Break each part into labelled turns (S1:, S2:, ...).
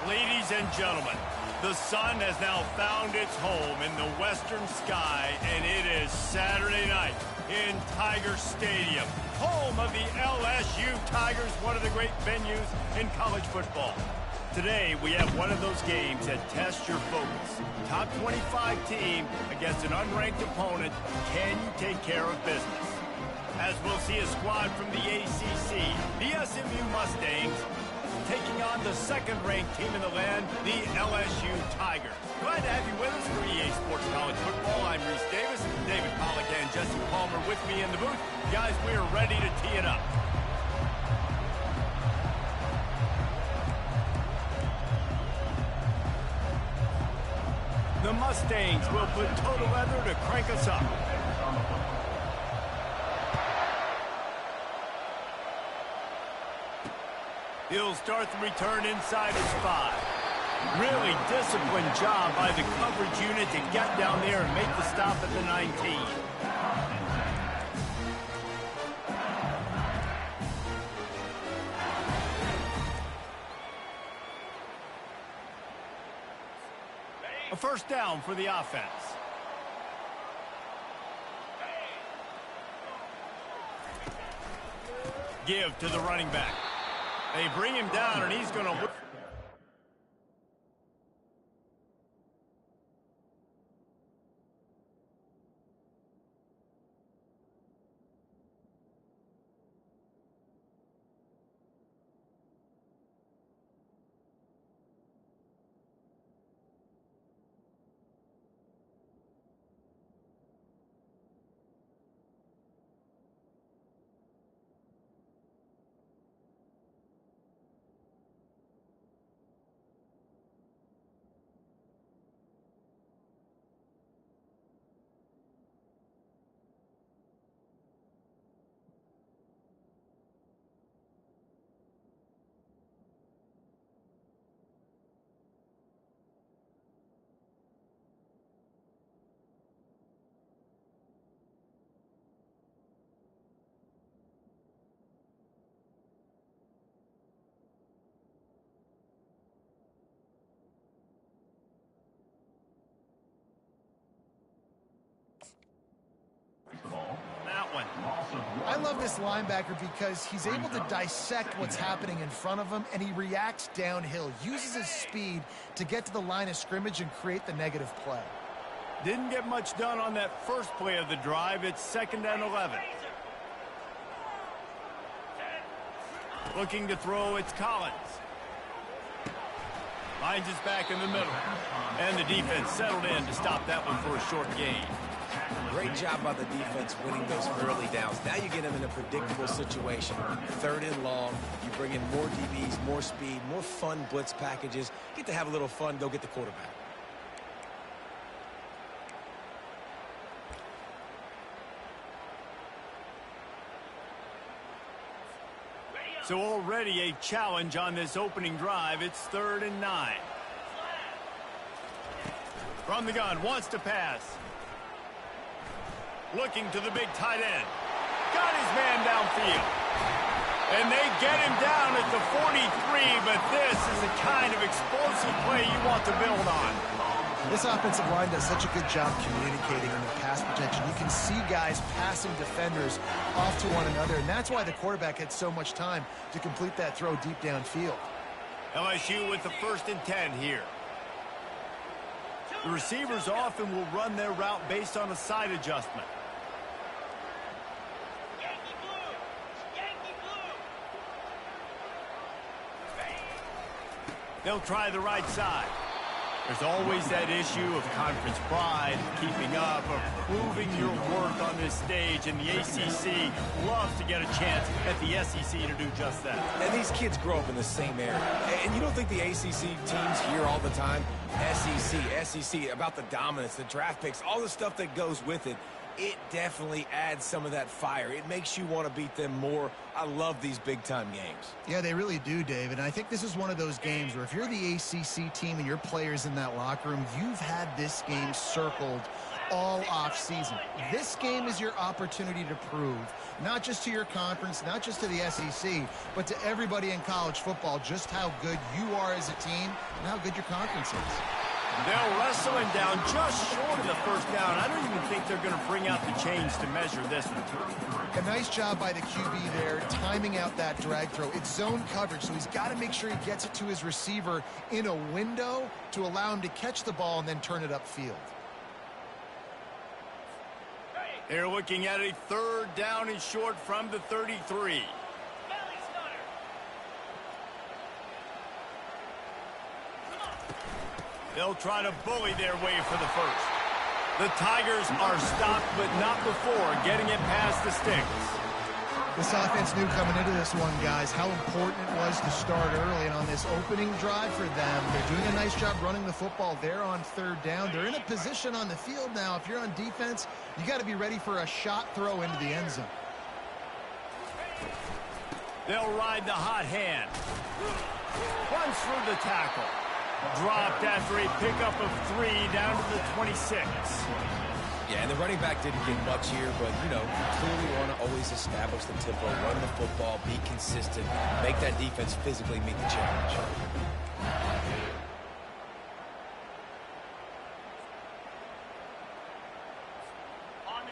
S1: Ladies and gentlemen, the sun has now found its home in the western sky, and it is Saturday night in Tiger Stadium, home of the LSU Tigers, one of the great venues in college football. Today, we have one of those games that tests your focus. Top 25 team against an unranked opponent. Can you take care of business? As we'll see a squad from the ACC, the SMU Mustangs, taking on the second-ranked team in the land, the LSU Tigers. Glad to have you with us for EA Sports College Football. I'm Reese Davis, David Pollack and Jesse Palmer with me in the booth. Guys, we are ready to tee it up. The Mustangs will put total leather to crank us up. He'll start the return inside his 5. Really disciplined job by the coverage unit to get down there and make the stop at the 19. A first down for the offense. Give to the running back. They bring him down, and he's going to...
S2: I love this linebacker because he's able to dissect what's happening in front of him, and he reacts downhill, uses his speed to get to the line of scrimmage and create the negative play.
S1: Didn't get much done on that first play of the drive. It's 2nd and 11. Looking to throw, it's Collins. Finds his back in the middle. And the defense settled in to stop that one for a short gain.
S3: Great job by the defense winning those early downs. Now you get them in a predictable situation. 3rd and long, you bring in more DBs, more speed, more fun blitz packages. Get to have a little fun, go get the quarterback.
S1: So already a challenge on this opening drive. It's 3rd and 9. From the gun, wants to pass. Looking to the big tight end. Got his man downfield. And they get him down at the 43, but this is the kind of explosive play you want to build on.
S2: This offensive line does such a good job communicating in the pass protection. You can see guys passing defenders off to one another, and that's why the quarterback had so much time to complete that throw deep downfield.
S1: LSU with the 1st and 10 here. The receivers often will run their route based on a side adjustment. They'll try the right side. There's always that issue of conference pride, keeping up, of proving your worth on this stage, and the ACC loves to get a chance at the SEC to do just that.
S3: And these kids grow up in the same area. And you don't think the ACC teams hear all the time, SEC, about the dominance, the draft picks, all the stuff that goes with it. It definitely adds some of that fire. It makes you want to beat them more. I love these big-time games.
S2: Yeah, they really do, Dave. And I think this is one of those games where if you're the ACC team and your players in that locker room, you've had this game circled all off-season. This game is your opportunity to prove, not just to your conference, not just to the SEC, but to everybody in college football, just how good you are as a team and how good your conference is.
S1: They'll wrestle him down just short of the first down. I don't even think they're going to bring out the chains to measure this one.
S2: A nice job by the QB there, timing out that drag throw. It's zone coverage, so he's got to make sure he gets it to his receiver in a window to allow him to catch the ball and then turn it upfield.
S1: They're looking at a third down and short from the 33. They'll try to bully their way for the first. The Tigers are stopped, but not before getting it past the sticks.
S2: This offense knew coming into this one, guys, how important it was to start early. And on this opening drive for them, they're doing a nice job running the football there on third down. They're in a position on the field now. If you're on defense, you got to be ready for a shot throw into the end zone.
S1: They'll ride the hot hand. Runs through the tackle. Dropped after a pickup of 3 down to the 26.
S3: Yeah, and the running back didn't get much here, but, you know, clearly want to always establish the tempo, run the football, be consistent, make that defense physically meet the challenge.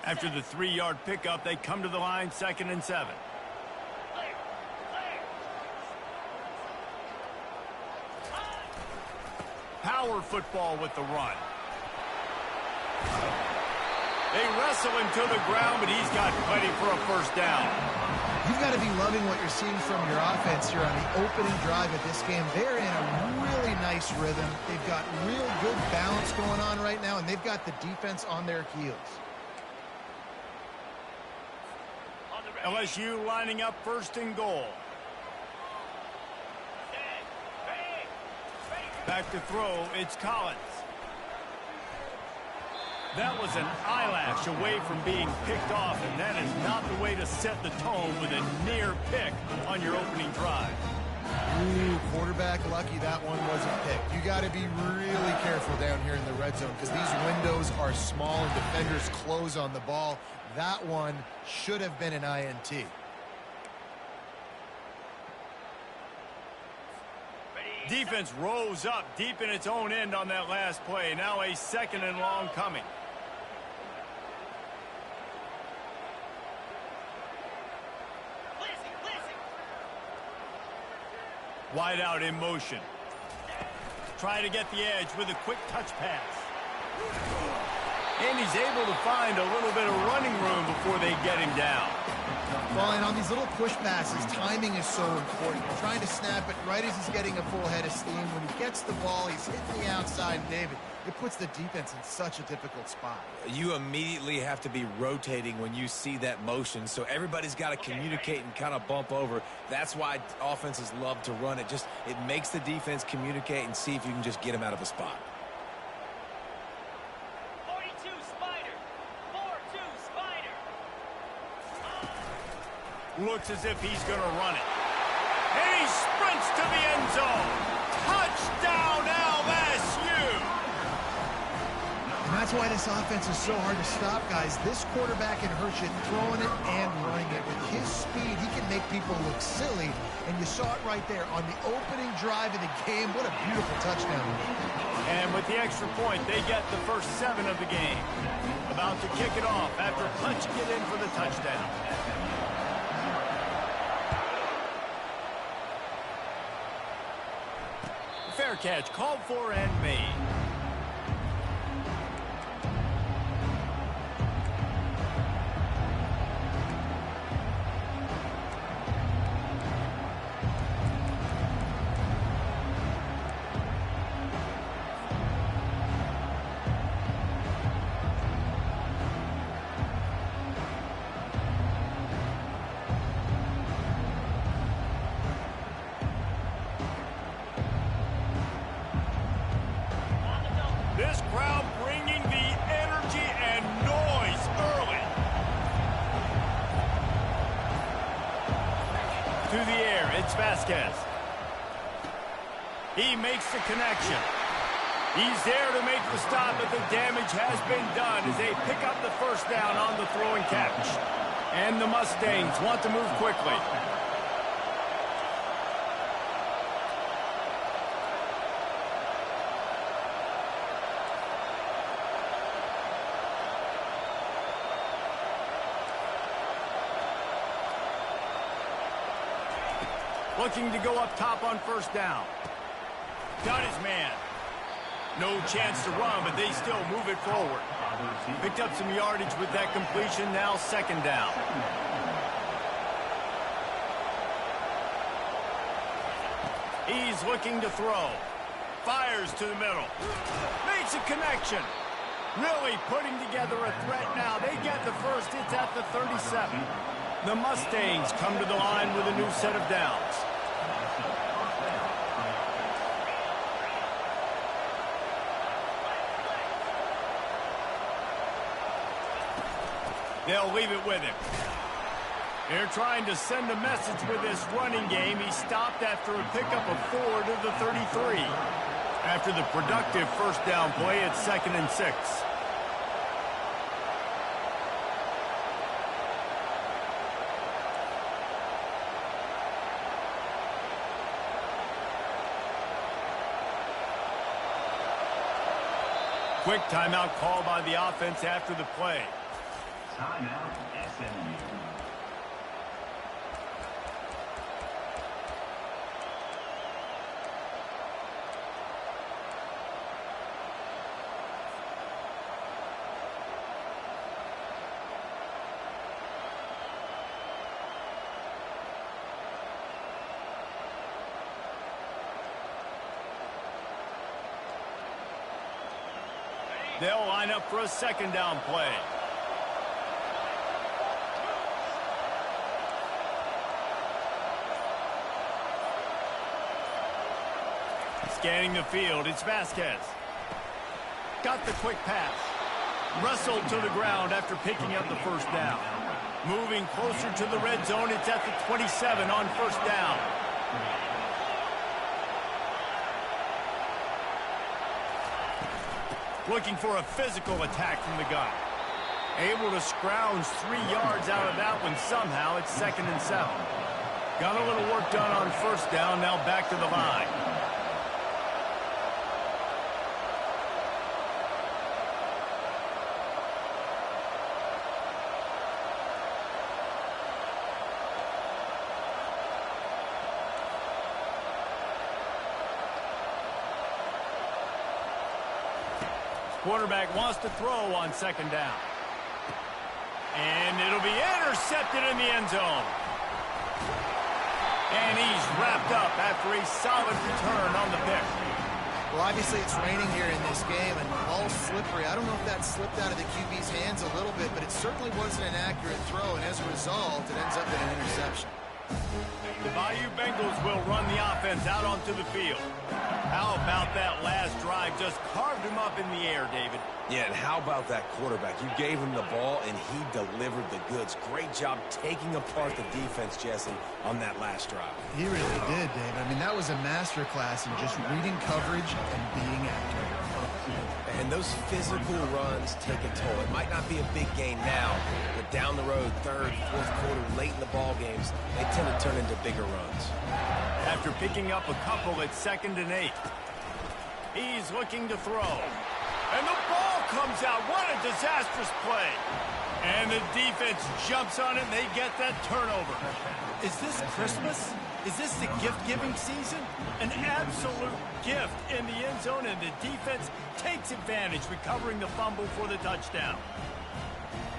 S1: After the 3-yard pickup, they come to the line, 2nd and 7. Power football with the run. They wrestle him to the ground, but he's got plenty for a first down.
S2: You've got to be loving what you're seeing from your offense here on the opening drive of this game. They're in a really nice rhythm. They've got real good balance going on right now, and they've got the defense on their heels.
S1: LSU lining up 1st and goal. Back to throw, it's Collins. That was an eyelash away from being picked off, and that is not the way to set the tone with a near pick on your opening drive.
S2: Ooh, quarterback lucky that one wasn't picked. You got to be really careful down here in the red zone because these windows are small and defenders close on the ball. That one should have been an INT.
S1: Defense rose up deep in its own end on that last play. Now a 2nd and long coming. Wide out in motion. Try to get the edge with a quick touch pass. And he's able to find a little bit of running room before they get him down.
S2: Well, and on these little push passes, timing is so important. You're trying to snap it right as he's getting a full head of steam. When he gets the ball, he's hitting the outside, and David, it puts the defense in such a difficult spot.
S3: You immediately have to be rotating when you see that motion, so everybody's got to communicate and kind of bump over. That's why offenses love to run it. It makes the defense communicate and see if you can just get them out of a spot.
S1: Looks as if he's going to run it. And he sprints to the end zone. Touchdown, LSU!
S2: And that's why this offense is so hard to stop, guys. This quarterback can hurt you throwing it and running it. With his speed, he can make people look silly. And you saw it right there on the opening drive of the game. What a beautiful touchdown.
S1: And with the extra point, they get the first 7 of the game. About to kick it off after punching it in for the touchdown. Fair catch, called for and made. This crowd bringing the energy and noise early. To the air, it's Vasquez. He makes the connection. He's there to make the stop, but the damage has been done as they pick up the first down on the throw and catch. And the Mustangs want to move quickly. Looking to go up top on first down. Got his man. No chance to run, but they still move it forward. Picked up some yardage with that completion, now second down. He's looking to throw. Fires to the middle. Makes a connection. Really putting together a threat now. They get the first. It's at the 37. The Mustangs come to the line with a new set of downs. They'll leave it with him. They're trying to send a message with this running game. He stopped after a pickup of 4 to the 33. After the productive first down play, it's 2nd and 6. Quick timeout called by the offense after the play.
S4: Timeout, SMU.
S1: They'll line up for a second down play. Scanning the field, it's Vasquez. Got the quick pass. Wrestled to the ground after picking up the first down. Moving closer to the red zone, it's at the 27 on first down. Looking for a physical attack from the gun. Able to scrounge 3 yards out of that one somehow. It's 2nd and 7. Got a little work done on first down, now back to the line. Quarterback wants to throw on second down. And it'll be intercepted in the end zone. And he's wrapped up after a solid return on the pick.
S2: Well, obviously it's raining here in this game, and the ball's slippery. I don't know if that slipped out of the QB's hands a little bit, but it certainly wasn't an accurate throw, and as a result, it ends up in an interception.
S1: The Bayou Bengals will run the offense out onto the field. How about that last drive? Just carved him up in the air, David.
S3: Yeah, and how about that quarterback? You gave him the ball, and he delivered the goods. Great job taking apart the defense, Jesse, on that last drive.
S2: He really did, Dave. I mean, that was a masterclass in just reading coverage and being accurate.
S3: And those physical runs take a toll. It might not be a big gain now, but down the road, third, fourth quarter, late in the ball games, they tend to turn into bigger runs.
S1: After picking up a couple at 2nd and 8. He's looking to throw. And the ball comes out. What a disastrous play. And the defense jumps on it, and they get that turnover. Is this Christmas? Is this the gift-giving season? An absolute gift in the end zone, and the defense takes advantage, recovering the fumble for the touchdown.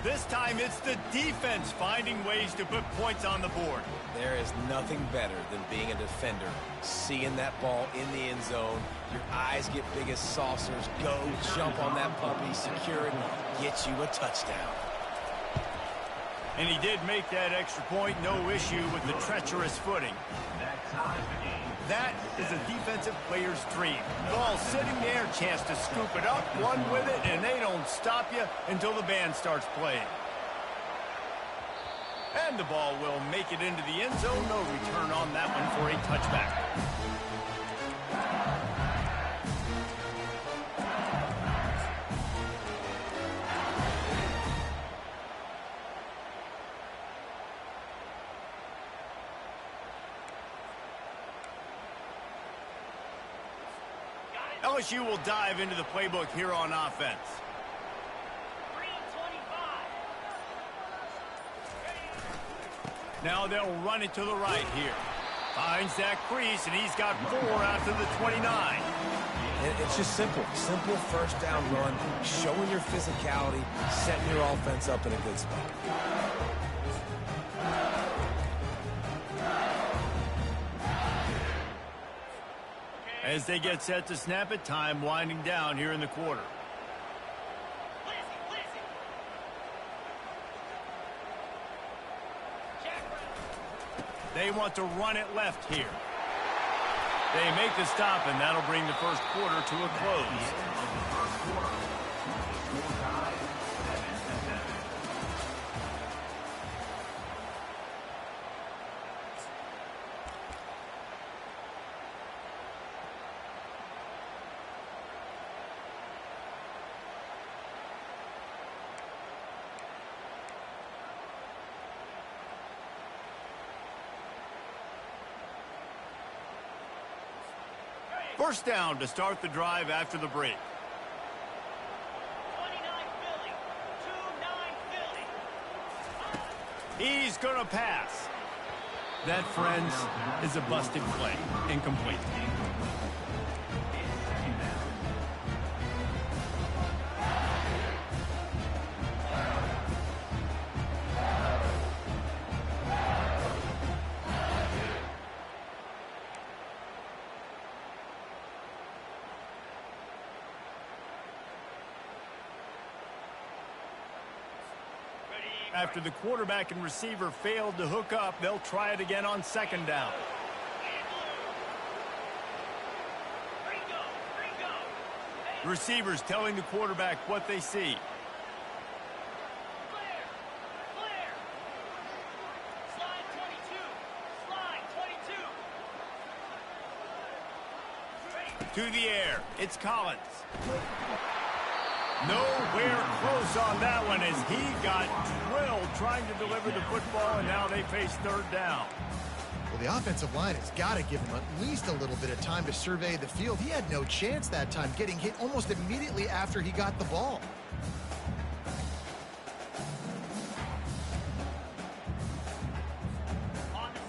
S1: This time, it's the defense finding ways to put points on the board.
S3: There is nothing better than being a defender, seeing that ball in the end zone. Your eyes get big as saucers. Go, jump on that puppy, secure it, and get you a touchdown.
S1: And he did make that extra point, no issue with the treacherous footing. That is a defensive player's dream. Ball sitting there, chance to scoop it up, run with it, and they don't stop you until the band starts playing. And the ball will make it into the end zone. No return on that one for a touchback. LSU will dive into the playbook here on offense. Now they'll run it to the right here. Finds that crease, and he's got 4 out to the 29.
S3: And it's just simple. Simple first down run, showing your physicality, setting your offense up in a good spot.
S1: As they get set to snap it, time winding down here in the quarter. They want to run it left here. They make the stop, and that'll bring the first quarter to a close. First down to start the drive after the break.
S5: 29 Philly.
S1: He's going to pass. That, friends, is a busted play. Incomplete. After the quarterback and receiver failed to hook up, they'll try it again on second down. The receivers telling the quarterback what they see.
S5: Clear. Slide 22.
S1: To the air. It's Collins. Nowhere close on that one as he got drilled trying to deliver the football, and now they face third down.
S2: Well, the offensive line has got to give him at least a little bit of time to survey the field. He had no chance that time, getting hit almost immediately after he got the ball.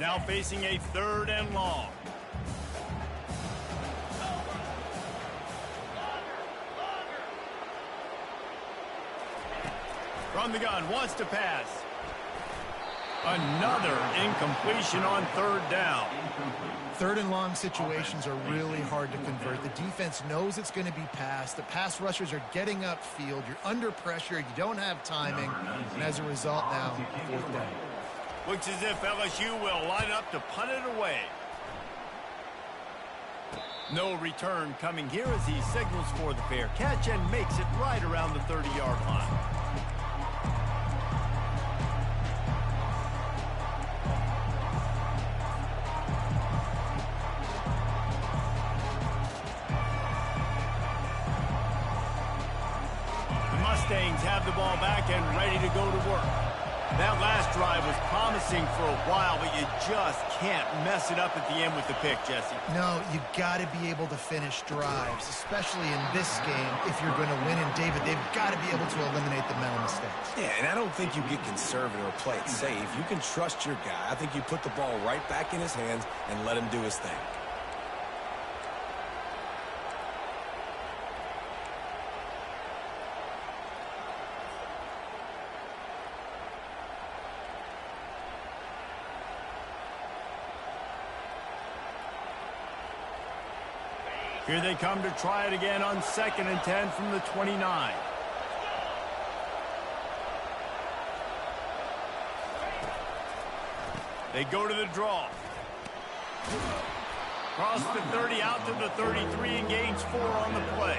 S1: Now facing a third and long. From the gun, wants to pass. Another incompletion on third down.
S2: Third and long situations are really hard to convert. The defense knows it's going to be passed. The pass rushers are getting upfield. You're under pressure. You don't have timing. And as a result now, fourth down.
S1: Looks as if LSU will line up to punt it away. No return coming here as he signals for the fair catch and makes it right around the 30-yard line. Mustangs have the ball back and ready to go to work. That last drive was promising for a while, but you just can't mess it up at the end with the pick, Jesse.
S2: No, you got to be able to finish drives, especially in this game. If you're going to win, and David, they've got to be able to eliminate the mental mistakes.
S3: Yeah, and I don't think you get conservative or play it safe. You can trust your guy. I think you put the ball right back in his hands and let him do his thing.
S1: Here they come to try it again on 2nd and 10 from the 29. They go to the draw. Cross the 30 out to the 33 and gains 4 on the play.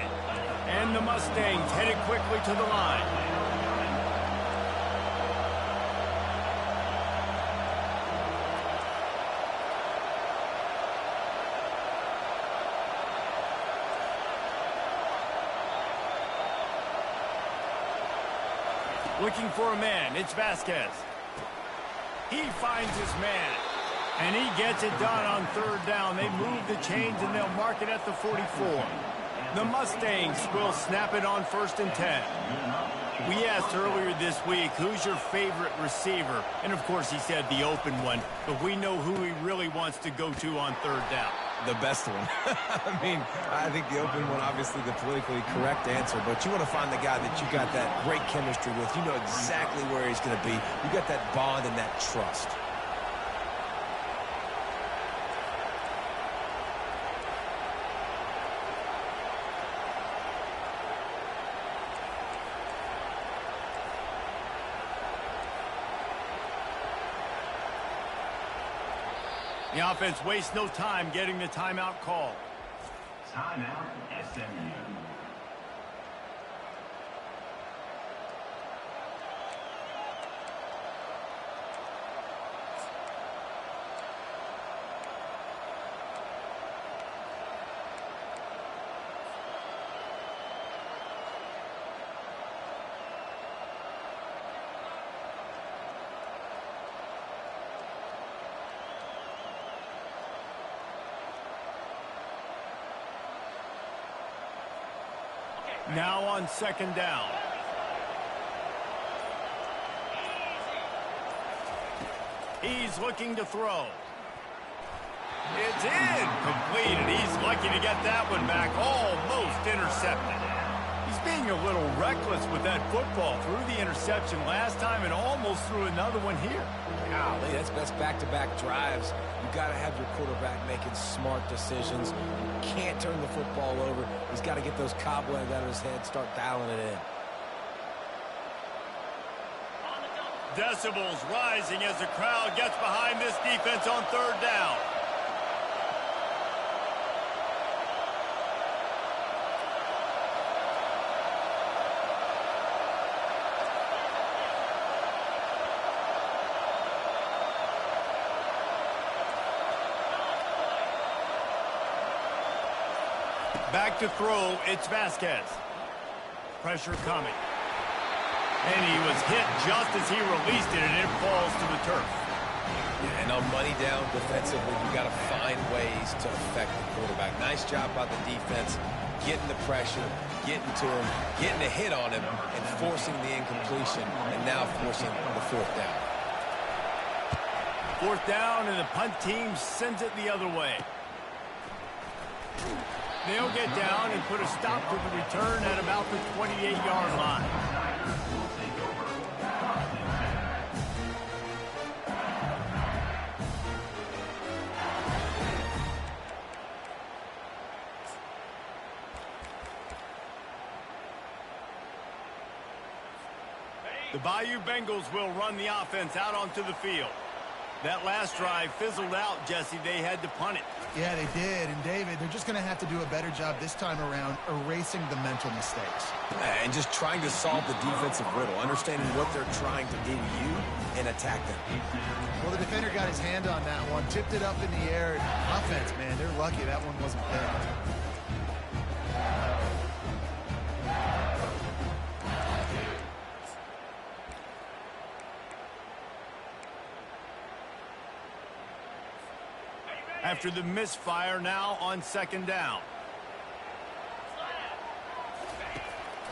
S1: And the Mustangs headed quickly to the line. Looking for a man, it's Vasquez. He finds his man, and he gets it done on third down. They move the chains, and they'll mark it at the 44. The Mustangs will snap it on 1st and 10. We asked earlier this week, who's your favorite receiver? And, of course, he said the open one. But we know who he really wants to go to on 3rd down.
S3: The best one. I mean, I think the open one, obviously the politically correct answer, but you want to find the guy that you got that great chemistry with. You know exactly where he's going to be. You got that bond and that trust.
S1: The offense wastes no time getting the timeout call.
S4: Timeout, SMU.
S1: Now on 2nd down. He's looking to throw. It's incomplete, and he's lucky to get that one back. Almost intercepted. He's being a little reckless with that football. Threw the interception last time and almost threw another one here.
S3: Golly, that's back-to-back drives. You got to have your quarterback making smart decisions. You can't turn the football over. He's got to get those cobwebs out of his head, start dialing it in.
S1: Decibels rising as the crowd gets behind this defense on 3rd down. Back to throw, it's Vasquez. Pressure coming. And he was hit just as he released it, and it falls to the turf.
S3: And on money down defensively, you got to find ways to affect the quarterback. Nice job by the defense, getting the pressure, getting to him, getting a hit on him, and forcing the incompletion, and now forcing the 4th down.
S1: 4th down, and the punt team sends it the other way. They'll get down and put a stop to the return at about the 28-yard line. The Bayou Bengals will run the offense out onto the field. That last drive fizzled out, Jesse. They had to punt it.
S2: Yeah, they did. And, David, they're just going to have to do a better job this time around erasing the mental mistakes.
S3: And just trying to solve the defensive riddle, understanding what they're trying to do to you and attack them.
S2: Well, the defender got his hand on that one, tipped it up in the air. Offense, man, they're lucky that one wasn't picked.
S1: After the misfire, now on 2nd down.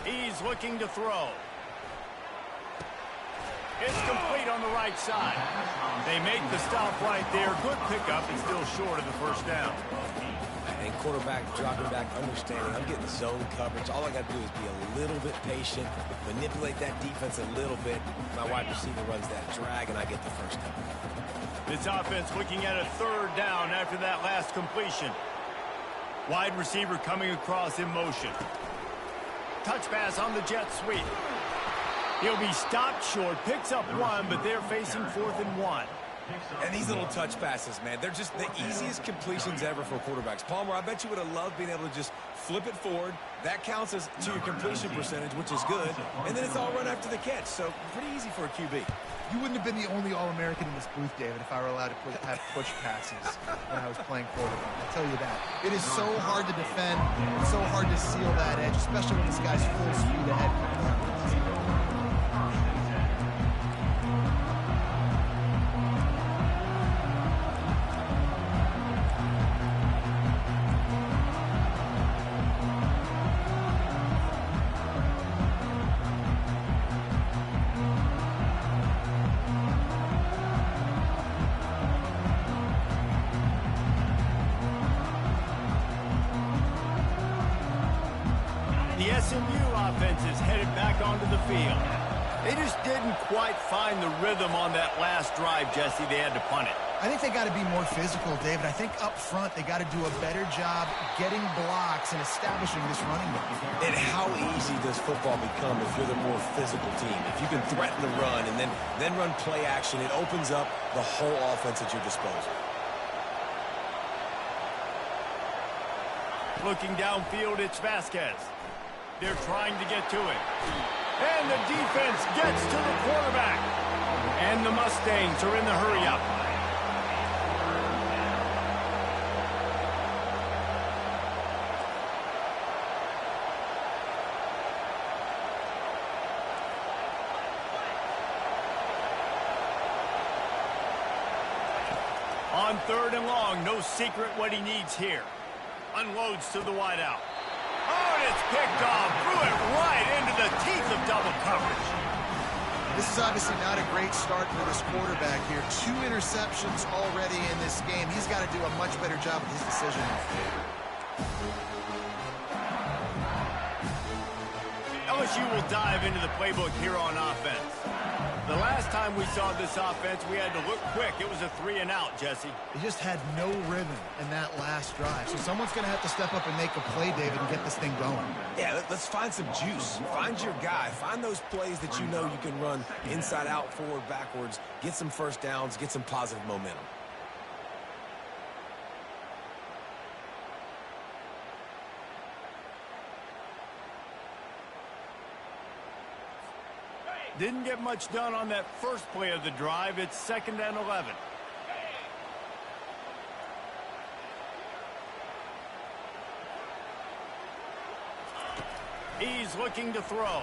S1: He's looking to throw. It's complete on the right side. They make the stop right there. Good pickup and still short of the 1st down.
S3: And quarterback dropping back, understanding I'm getting zone coverage. All I got to do is be a little bit patient, manipulate that defense a little bit. My wide receiver runs that drag, and I get the 1st down.
S1: This offense looking at a 3rd down after that last completion. Wide receiver coming across in motion. Touch pass on the jet sweep. He'll be stopped short, picks up 1, but they're facing 4th and 1.
S3: And these little touch passes, man, they're just the easiest completions ever for quarterbacks. Palmer, I bet you would have loved being able to just flip it forward. That counts as to your completion percentage, which is good. And then it's all run after the catch, so pretty easy for a QB.
S2: You wouldn't have been the only All-American in this booth, David, if I were allowed to have push passes when I was playing quarterback. I'll tell you that. It is so hard to defend. It's so hard to seal that edge, especially when this guy's full speed ahead coming out.
S1: offense is headed back onto the field. They just didn't quite find the rhythm on that last drive, Jesse. They had to punt it.
S2: I think they got to be more physical, David. I think up front they got to do a better job getting blocks and establishing this running back.
S3: And how easy does football become if you're the more physical team? If you can threaten the run and then run play action, it opens up the whole offense at your disposal.
S1: Looking downfield, it's Vasquez. They're trying to get to it. And the defense gets to the quarterback. And the Mustangs are in the hurry-up. On 3rd and long, no secret what he needs here. Unloads to the wideout. Oh, and it's picked off. Threw it right into the teeth of double coverage.
S2: This is obviously not a great start for this quarterback here. 2 interceptions already in this game. He's got to do a much better job with his decision.
S1: LSU will dive into the playbook here on offense. The last time we saw this offense, we had to look quick. It was a 3-and-out, Jesse.
S2: They just had no rhythm in that last drive. So someone's going to have to step up and make a play, David, and get this thing going.
S3: Yeah, let's find some juice. Find your guy. Find those plays that you know you can run inside out, forward, backwards. Get some first downs. Get some positive momentum.
S1: Didn't get much done on that first play of the drive. It's 2nd and 11. He's looking to throw.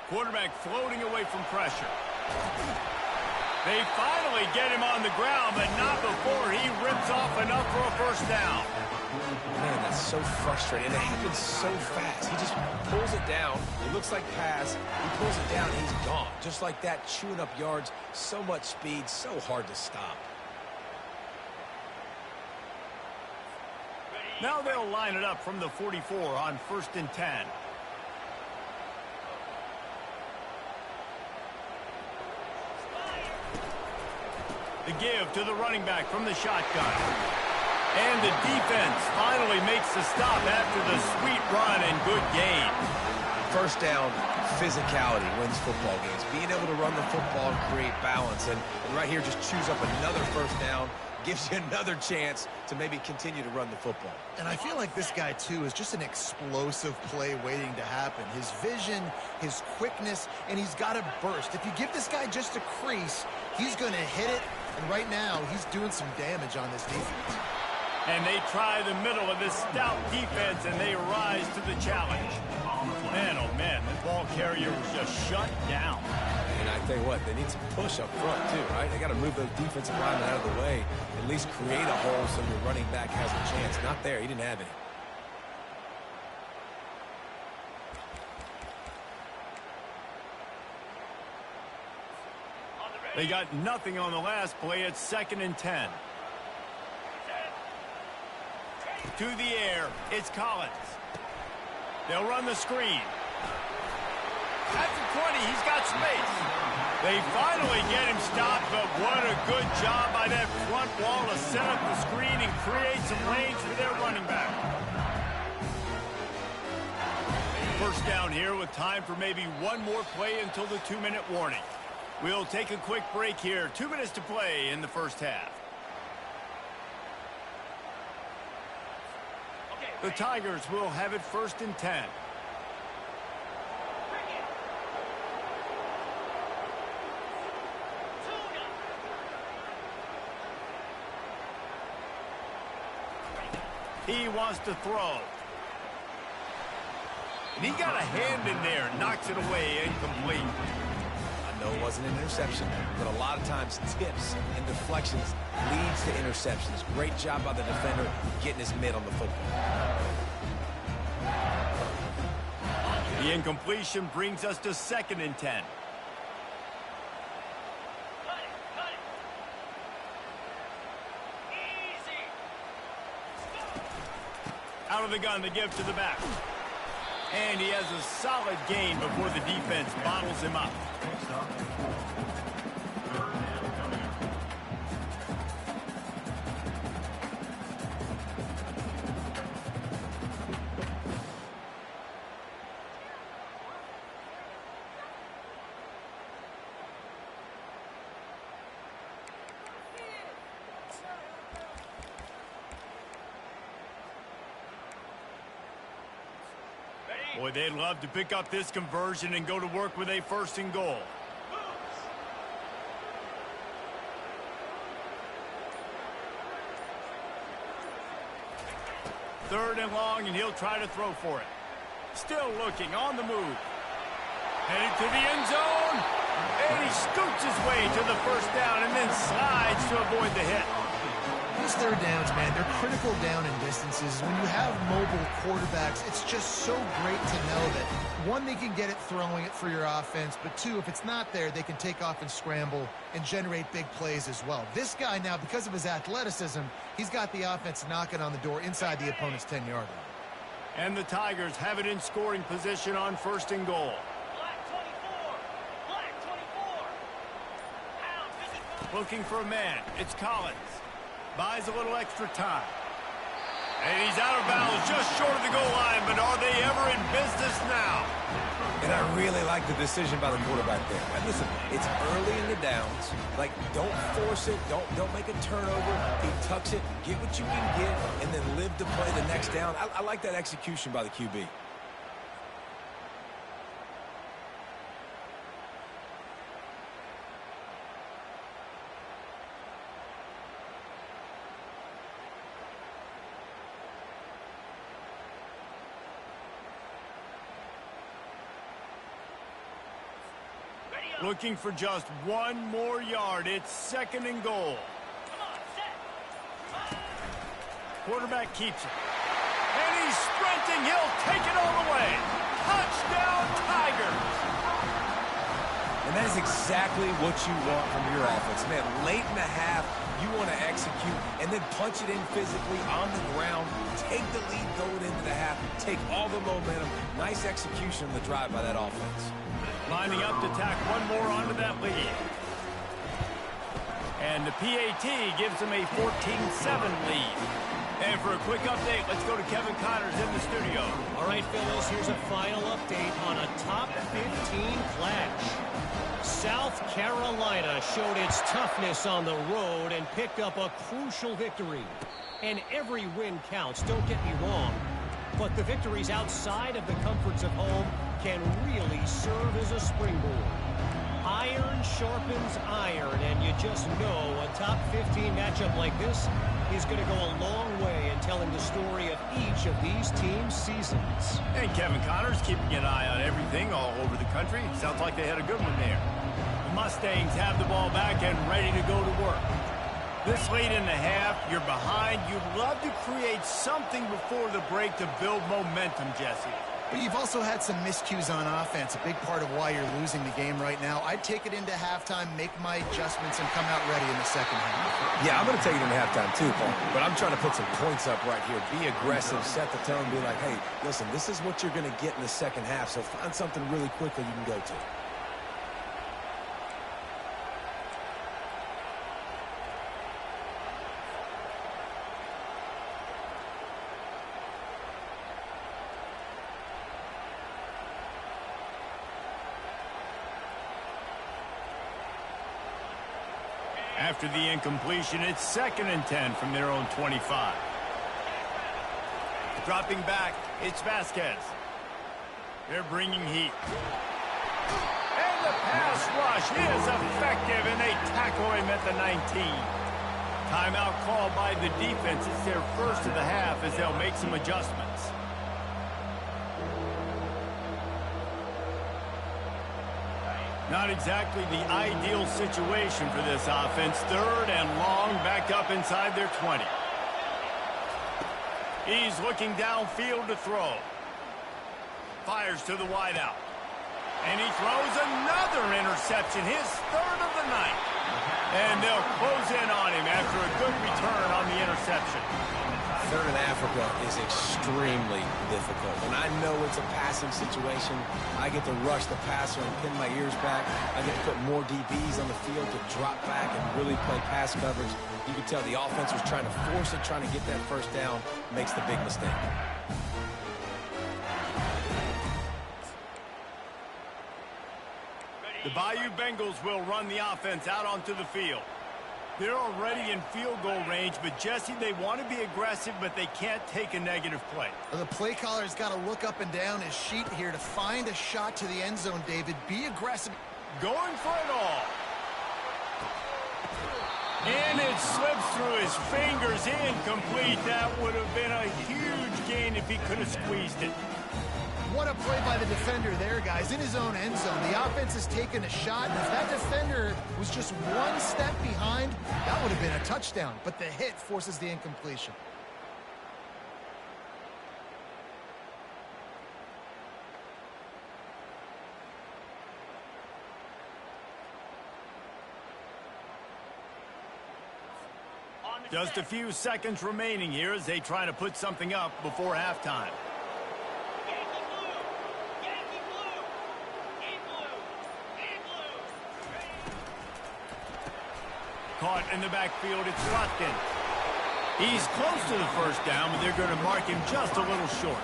S1: Quarterback floating away from pressure. They finally get him on the ground, but not before he rips off enough for a first down.
S3: Man, that's so frustrating. And it happens so fast. He just pulls it down. It looks like pass. He pulls it down, and he's gone. Just like that, chewing up yards. So much speed, so hard to stop.
S1: Now they'll line it up from the 44 on 1st and 10. The give to the running back from the shotgun. And the defense finally makes the stop after the sweet run and good gain.
S3: First down, physicality wins football games. Being able to run the football and create balance. And right here, just choose up another first down. Gives you another chance to maybe continue to run the football.
S2: And I feel like this guy, too, is just an explosive play waiting to happen. His vision, his quickness, and he's got to burst. If you give this guy just a crease, he's going to hit it. And right now, he's doing some damage on this defense.
S1: And they try the middle of this stout defense, and they rise to the challenge. Man, oh man, the ball carrier was just shut down.
S3: And I tell you what, they need some push up front, too, right? They got to move those defensive linemen out of the way, at least create a hole so your running back has a chance. Not there. He didn't have any.
S1: They got nothing on the last play. It's 2nd and 10. To the air, it's Collins. They'll run the screen. At the 20, he's got space. They finally get him stopped, but what a good job by that front wall to set up the screen and create some lanes for their running back. First down here with time for maybe one more play until the 2-minute warning. We'll take a quick break here. 2 minutes to play in the first half. The Tigers will have it 1st and 10. He wants to throw. And he got a hand in there, knocks it away, incomplete.
S3: I know it wasn't an interception, but a lot of times tips and deflections leads to interceptions. Great job by the defender getting his mitt on the football.
S1: The incompletion brings us to 2nd and 10. Out of the gun, the give to the back. And he has a solid gain before the defense bottles him up.
S4: Next up, third down coming up.
S1: Boy, they'd love to pick up this conversion and go to work with a 1st and goal. Third and long, and he'll try to throw for it. Still looking on the move. Headed to the end zone. And he scoots his way to the 1st down and then slides to avoid the hit.
S2: These third downs, man, they're critical down in distances. When you have mobile quarterbacks, it's just so great to know that, one, they can get it throwing it for your offense, but two, if it's not there, they can take off and scramble and generate big plays as well. This guy now, because of his athleticism, he's got the offense knocking on the door inside the opponent's 10-yard line.
S1: And the Tigers have it in scoring position on 1st and goal.
S5: Black 24. Black 24. Out. Visit.
S1: Looking for a man. It's Collins. Buys a little extra time. And he's out of bounds just short of the goal line, but are they ever in business now?
S3: And I really like the decision by the quarterback there. And listen, it's early in the downs. Like, don't force it. Don't make a turnover. He tucks it, get what you can get, and then live to play the next down. I like that execution by the QB.
S1: Looking for just one more yard. It's 2nd and goal.
S5: Come on, set.
S1: Quarterback keeps it. And he's sprinting. He'll take it all the way. Touchdown, Tigers.
S3: And that is exactly what you want from your offense. Man, late in the half, you want to execute and then punch it in physically on the ground. Take the lead going into the half. Take all the momentum. Nice execution on the drive by that offense.
S1: Lining up to tack one more onto that lead. And the PAT gives them a 14-7 lead. And for a quick update, let's go to Kevin Connors in the studio.
S6: All right, fellas, here's a final update on a top 15 clash. South Carolina showed its toughness on the road and picked up a crucial victory. And every win counts, don't get me wrong. But the victories outside of the comforts of home can really serve as a springboard. Iron sharpens iron, and you just know a top 15 matchup like this is going to go a long way in telling the story of each of these teams' seasons.
S1: And Kevin Connors keeping an eye on everything all over the country. Sounds like they had a good one there. The Mustangs have the ball back and ready to go to work. This late in the half, you're behind. You'd love to create something before the break to build momentum, Jesse.
S2: But you've also had some miscues on offense, a big part of why you're losing the game right now. I'd take it into halftime, make my adjustments, and come out ready in the second half.
S3: Yeah, I'm going to take it into halftime too, Paul. But I'm trying to put some points up right here. Be aggressive, set the tone, be like, hey, listen, this is what you're going to get in the second half, so find something really quickly you can go to.
S1: After the incompletion, it's 2nd and 10 from their own 25. Dropping back, it's Vasquez. They're bringing heat. And the pass rush is effective, and they tackle him at the 19. Timeout called by the defense. It's their first of the half as they'll make some adjustments. Not exactly the ideal situation for this offense. 3rd and long, back up inside their 20. He's looking downfield to throw. Fires to the wideout. And he throws another interception, his 3rd of the night. And they'll close in on him after a good return on the interception.
S3: Third in Africa is extremely difficult. When I know it's a passing situation, I get to rush the passer and pin my ears back. I get to put more DBs on the field to drop back and really play pass coverage. You can tell the offense was trying to force it, trying to get that first down, makes the big mistake.
S1: The Bayou Bengals will run the offense out onto the field. They're already in field goal range, but Jesse, they want to be aggressive, but they can't take a negative play.
S2: The play caller's got to look up and down his sheet here to find a shot to the end zone, David. Be aggressive.
S1: Going for it all. And it slips through his fingers, incomplete. That would have been a huge gain if he could have squeezed it.
S2: What a play by the defender there, guys. In his own end zone, the offense has taken a shot, and if that defender was just one step behind, that would have been a touchdown. But the hit forces the incompletion.
S1: Just a few seconds remaining here as they try to put something up before halftime.
S5: Yankee blue! Yankee blue! In blue! In blue!
S1: Caught in the backfield, it's Rutkin. He's close to the first down, but they're going to mark him just a little short.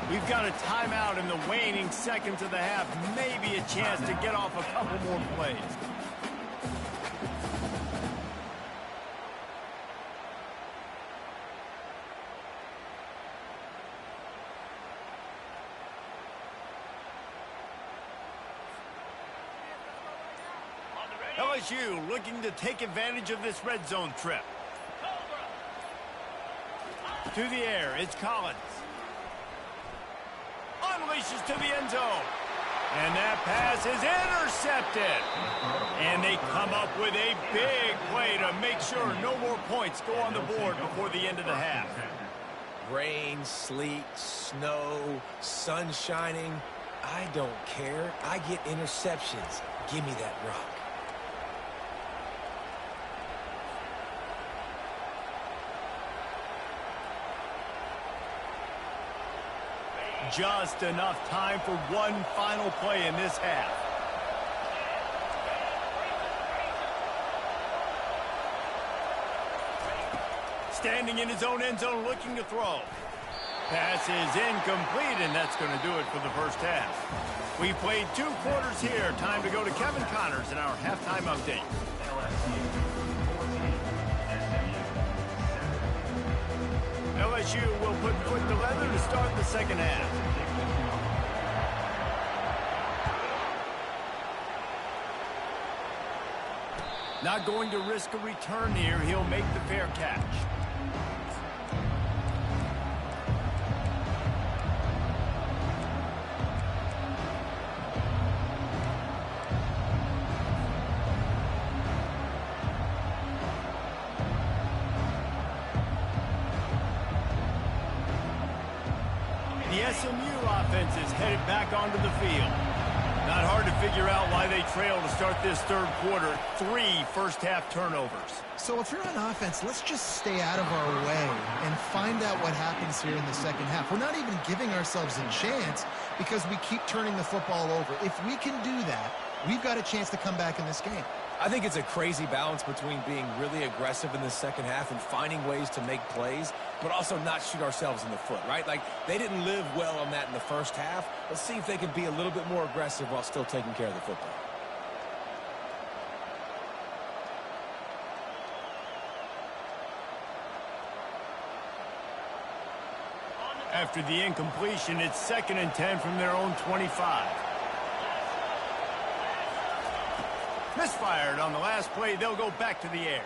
S1: We've got a timeout in the waning seconds of the half. Maybe a chance to get off a couple more plays. LSU looking to take advantage of this red zone trip. To the air, it's Collins. Unleashes to the end zone. And that pass is intercepted. And they come up with a big play to make sure no more points go on the board before the end of the half.
S3: Rain, sleet, snow, sun shining. I don't care. I get interceptions. Give me that rock.
S1: Just enough time for one final play in this half. Standing in his own end zone looking to throw. Pass is incomplete, and that's going to do it for the first half. We played 2 quarters here. Time to go to Kevin Connors in our halftime update. LSU will put foot to leather to start the second half. Not going to risk a return here. He'll make the fair catch. The SMU offense is headed back onto the field. Not hard to figure out why they trail to start this third quarter. 3 first-half turnovers.
S2: So if you're on offense, let's just stay out of our way and find out what happens here in the second half. We're not even giving ourselves a chance because we keep turning the football over. If we can do that, we've got a chance to come back in this game.
S3: I think it's a crazy balance between being really aggressive in the second half and finding ways to make plays, but also not shoot ourselves in the foot, right? Like, they didn't live well on that in the first half. Let's see if they can be a little bit more aggressive while still taking care of the football.
S1: After the incompletion, it's 2nd and 10 from their own 25. Misfired on the last play. They'll go back to the air.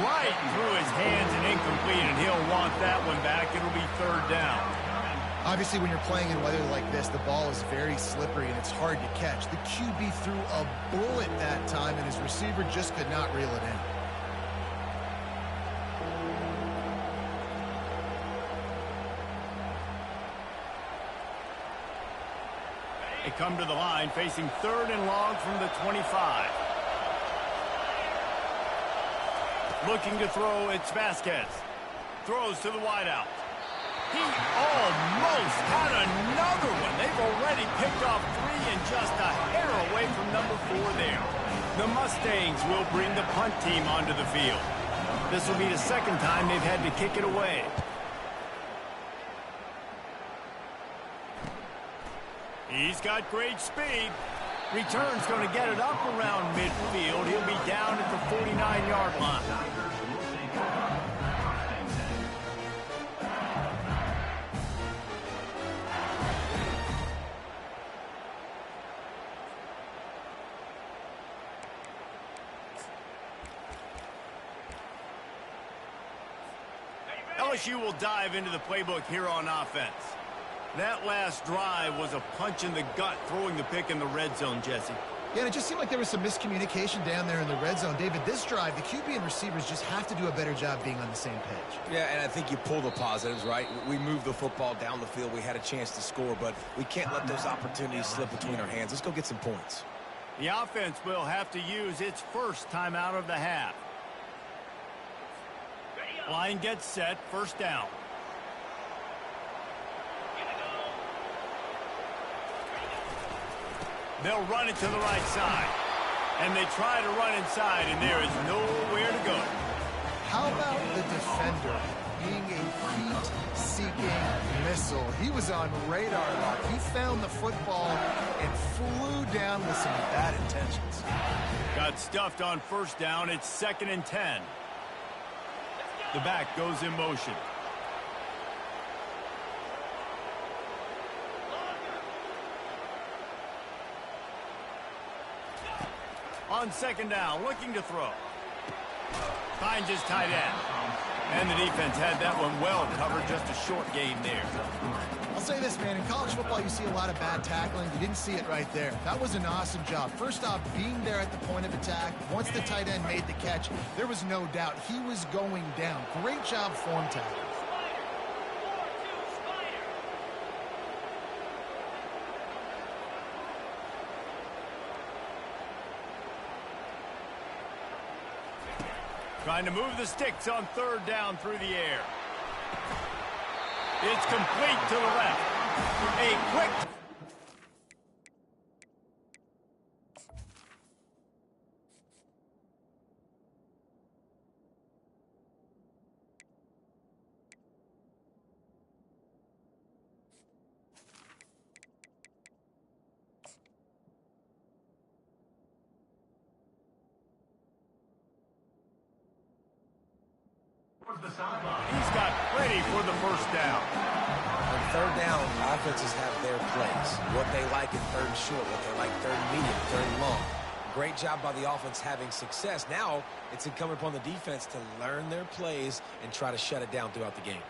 S1: Right through his hands and incomplete, and he'll want that one back. It'll be 3rd down.
S2: Obviously, when you're playing in weather like this, the ball is very slippery and it's hard to catch. The QB threw a bullet that time, and his receiver just could not reel it in.
S1: They come to the line facing 3rd and long from the 25. Looking to throw, it's Vasquez. throws to the wideout. He almost had another one. They've already picked off 3 and just a hair away from number 4 there. The Mustangs will bring the punt team onto the field. This will be the second time they've had to kick it away. He's got great speed. Return's going to get it up around midfield. He'll be down at the 49-yard line. LSU will dive into the playbook here on offense. That last drive was a punch in the gut, throwing the pick in the red zone, Jesse.
S2: Yeah, and it just seemed like there was some miscommunication down there in the red zone. David, this drive, the QB and receivers just have to do a better job being on the same page.
S3: Yeah, and I think you pull the positives, right? We moved the football down the field. We had a chance to score, but we can't let those opportunities slip between our hands. Let's go get some points.
S1: The offense will have to use its first timeout of the half. Line gets set, first down. They'll run it to the right side. And they try to run inside, and there is nowhere to go.
S2: How about the defender being a heat-seeking missile? He was on radar lock. He found the football and flew down with some bad intentions.
S1: Got stuffed on first down. It's 2nd and 10. The back goes in motion. On 2nd down, looking to throw. Finds his tight end. And the defense had that one well covered, just a short gain there.
S2: I'll say this, man. In college football, you see a lot of bad tackling. You didn't see it right there. That was an awesome job. First off, being there at the point of attack. Once the tight end made the catch, there was no doubt he was going down. Great job form tackling.
S1: Trying to move the sticks on 3rd down through the air. It's complete to the left. A quick... He's got plenty for the first down.
S3: On 3rd down, offenses have their plays. What they like in 3rd and short, what they like 3rd and medium, 3rd and long. Great job by the offense having success. Now it's incumbent upon the defense to learn their plays and try to shut it down throughout the game.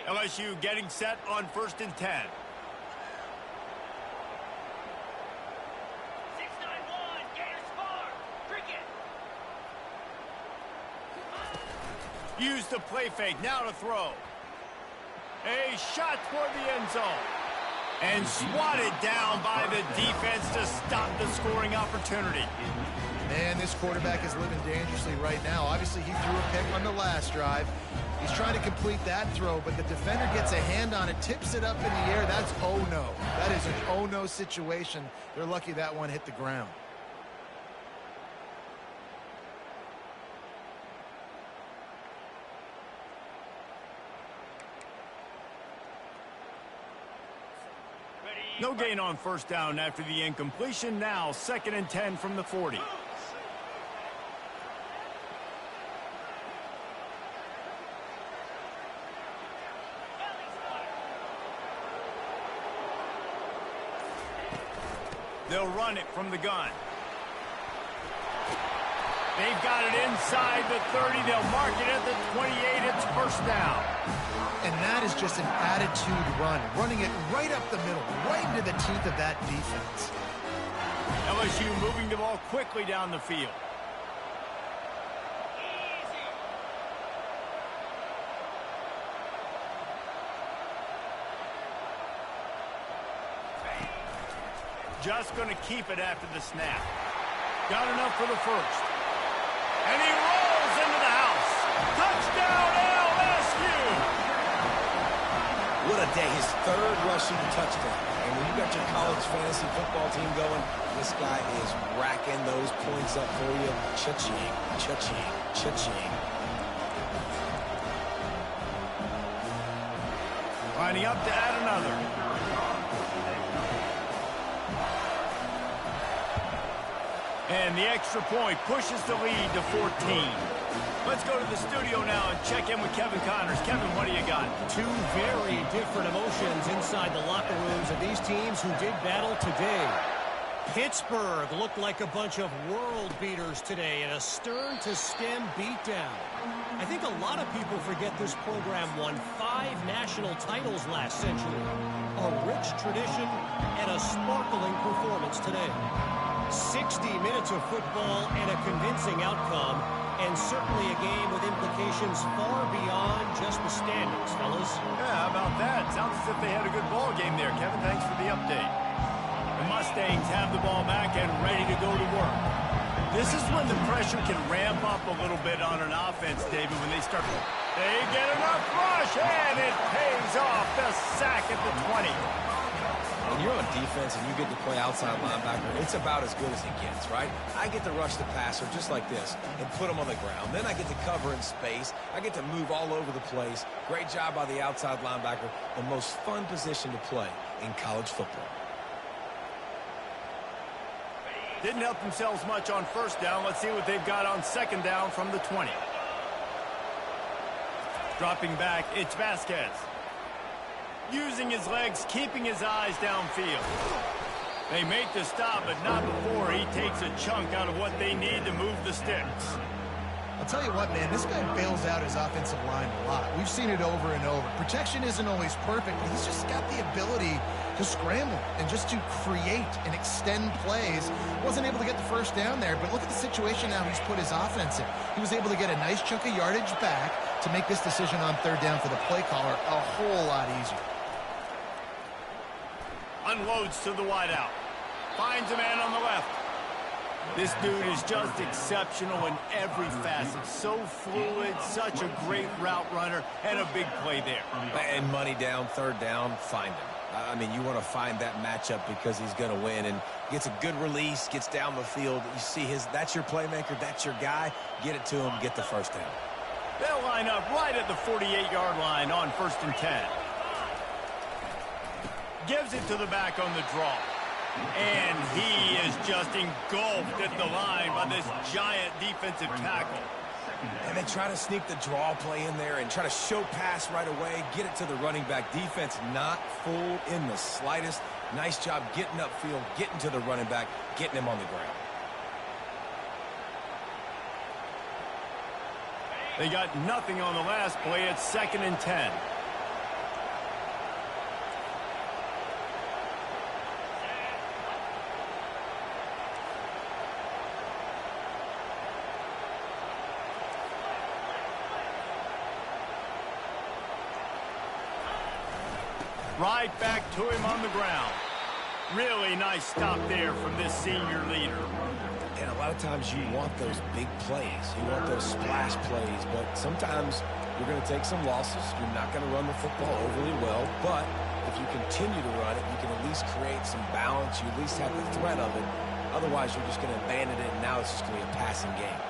S1: LSU getting set on 1st and 10. Use the play fake, now to throw. A shot toward the end zone. And swatted down by the defense to stop the scoring opportunity.
S2: Man, this quarterback is living dangerously right now. Obviously, he threw a pick on the last drive. He's trying to complete that throw, but the defender gets a hand on it, tips it up in the air. That's oh no. That is an oh no situation. They're lucky that one hit the ground.
S1: No gain on first down after the incompletion. Now 2nd and 10 from the 40. They'll run it from the gun. They've got it inside the 30. They'll mark it at the 28. It's first down.
S2: And that is just an attitude run, running it right up the middle, right into the teeth of that defense.
S1: LSU moving the ball quickly down the field. Just going to keep it after the snap. Got enough for the first. And he rolls into the house. Touchdown, LSU!
S3: What a day. His third rushing touchdown. And when you got your college fantasy football team going, this guy is racking those points up for you. Cha-ching, cha-ching, cha-ching.
S1: Lining up to add another. And the extra point pushes the lead to 14. Let's go to the studio now and check in with Kevin Connors. Kevin, what do you got?
S6: Two very different emotions inside the locker rooms of these teams who did battle today. Pittsburgh looked like a bunch of world beaters today in a stern-to-stem beatdown. I think a lot of people forget this program won 5 national titles last century. A rich tradition and a sparkling performance today. 60 minutes of football and a convincing outcome, and certainly a game with implications far beyond just the standings, fellas.
S1: Yeah, how about that? Sounds as if they had a good ball game there. Kevin, thanks for the update. The Mustangs have the ball back and ready to go to work. This is when the pressure can ramp up a little bit on an offense, David, when they start. They get enough rush, and it pays off. The sack at the 20.
S3: When you're on defense and you get to play outside linebacker, it's about as good as it gets, right? I get to rush the passer just like this and put him on the ground. Then I get to cover in space. I get to move all over the place. Great job by the outside linebacker. The most fun position to play in college football.
S1: Didn't help themselves much on first down. Let's see what they've got on second down from the 20. Dropping back, it's Vasquez. Using his legs, keeping his eyes downfield. They make the stop, but not before he takes a chunk out of what they need to move the sticks.
S2: I'll tell you what, man, this guy bails out his offensive line a lot. We've seen it over and over. Protection isn't always perfect, but he's just got the ability to scramble and just to create and extend plays. Wasn't able to get the first down there, but look at the situation now he's put his offense in. He was able to get a nice chunk of yardage back to make this decision on third down for the play caller a whole lot easier.
S1: Unloads to the wideout. Finds a man on the left. This dude is just exceptional in every facet. So fluid, such a great route runner, and a big play there.
S3: And money down, third down, find him. I mean, you want to find that matchup because he's going to win, and gets a good release, gets down the field. You see that's your playmaker, that's your guy. Get it to him, get the first down.
S1: They'll line up right at the 48-yard line on 1st and 10. Gives it to the back on the draw. And he is just engulfed at the line by this giant defensive tackle.
S3: And they try to sneak the draw play in there and try to show pass right away, get it to the running back. Defense not fooled in the slightest. Nice job getting upfield, getting to the running back, getting him on the ground.
S1: They got nothing on the last play. It's 2nd and 10. Right back to him on the ground. Really nice stop there from this senior leader.
S3: And a lot of times you want those big plays. You want those splash plays, but sometimes you're going to take some losses. You're not going to run the football overly well, but if you continue to run it, you can at least create some balance. You at least have the threat of it. Otherwise, you're just going to abandon it, and now it's just going to be a passing game.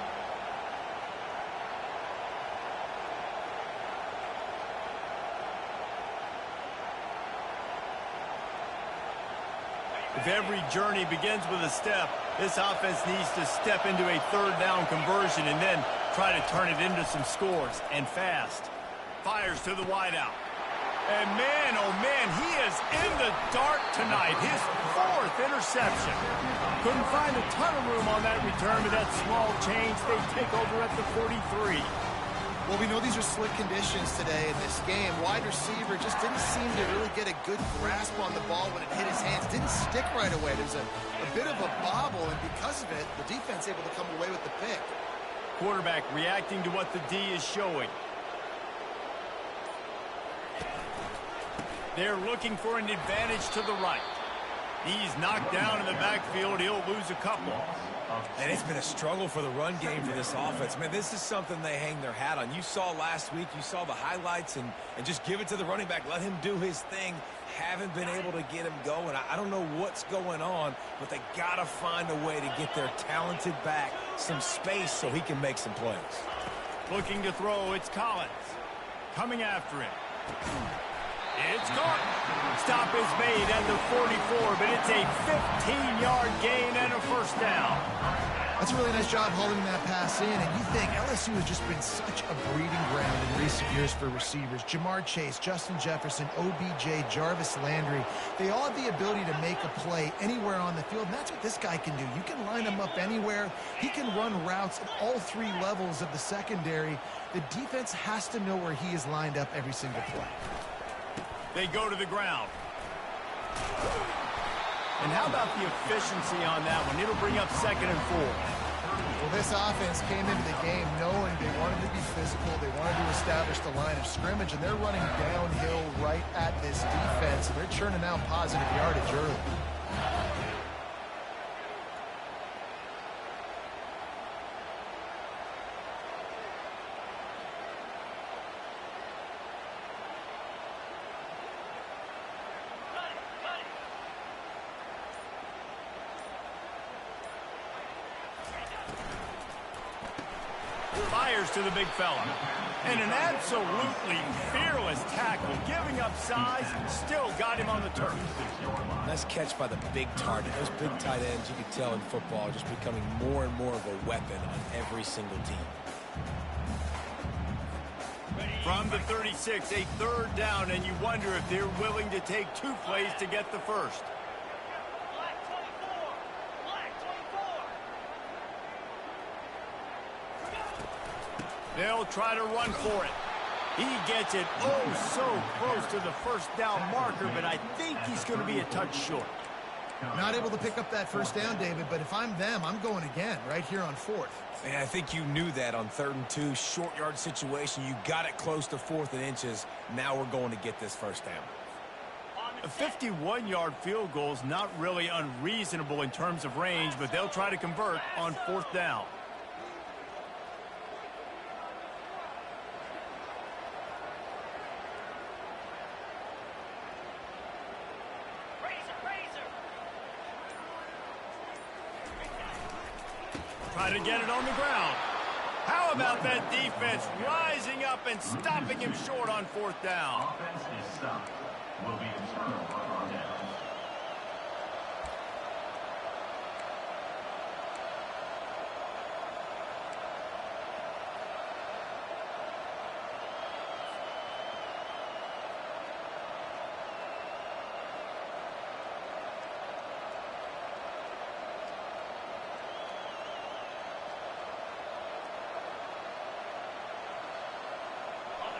S1: If every journey begins with a step, this offense needs to step into a third down conversion and then try to turn it into some scores, and fast. Fires to the wideout. And man, oh man, he is in the dark tonight. His 4th interception. Couldn't find a ton of room on that return, but that small change, they take over at the 43.
S2: Well, we know these are slick conditions today in this game. Wide receiver just didn't seem to really get a good grasp on the ball when it hit his hands. Didn't stick right away. There's a bit of a bobble, and because of it, the defense able to come away with the pick.
S1: Quarterback reacting to what the D is showing. They're looking for an advantage to the right. He's knocked down in the backfield. He'll lose a couple.
S3: And it's been a struggle for the run game for this offense. Man, this is something they hang their hat on. You saw last week, you saw the highlights, and just give it to the running back. Let him do his thing. Haven't been able to get him going. I don't know what's going on, but they got to find a way to get their talented back some space so he can make some plays.
S1: Looking to throw, it's Collins. Coming after him. It's caught. Stop is made at the 44, but it's a 15-yard gain and a first down.
S2: That's a really nice job holding that pass in, and you think LSU has just been such a breeding ground in recent years for receivers. Jamar Chase, Justin Jefferson, OBJ, Jarvis Landry, they all have the ability to make a play anywhere on the field, and that's what this guy can do. You can line him up anywhere. He can run routes at all three levels of the secondary. The defense has to know where he is lined up every single play.
S1: They go to the ground. And how about the efficiency on that one? It'll bring up 2nd and 4.
S2: Well, this offense came into the game knowing they wanted to be physical. They wanted to establish the line of scrimmage, and they're running downhill right at this defense, and they're churning out positive yardage early.
S1: Fires to the big fella. And an absolutely fearless tackle, giving up size, still got him on the turf.
S3: Nice catch by the big target. Those big tight ends, you can tell in football, are just becoming more and more of a weapon on every single team.
S1: From the 36, a 3rd down, and you wonder if they're willing to take 2 plays to get the first. They'll try to run for it. He gets it oh so close to the first down marker, but I think he's going to be a touch short.
S2: Not able to pick up that first down, David, but if I'm them, I'm going again right here on 4th.
S3: And I think you knew that on 3rd and 2, short yard situation. You got it close to 4th and inches. Now we're going to get this first down.
S1: A 51-yard field goal is not really unreasonable in terms of range, but they'll try to convert on 4th down. Try to get it on the ground. How about that defense rising up and stopping him short on 4th down?
S4: Offense is stopped. Will be a turnover on downs.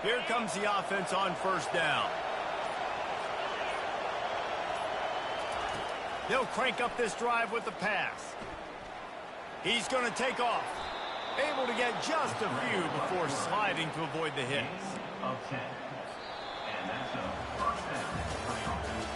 S1: Here comes the offense on 1st down. They'll crank up this drive with the pass. He's going to take off. Able to get just a few before sliding to avoid the hits.
S4: Of 10. And that's a first down for the offense.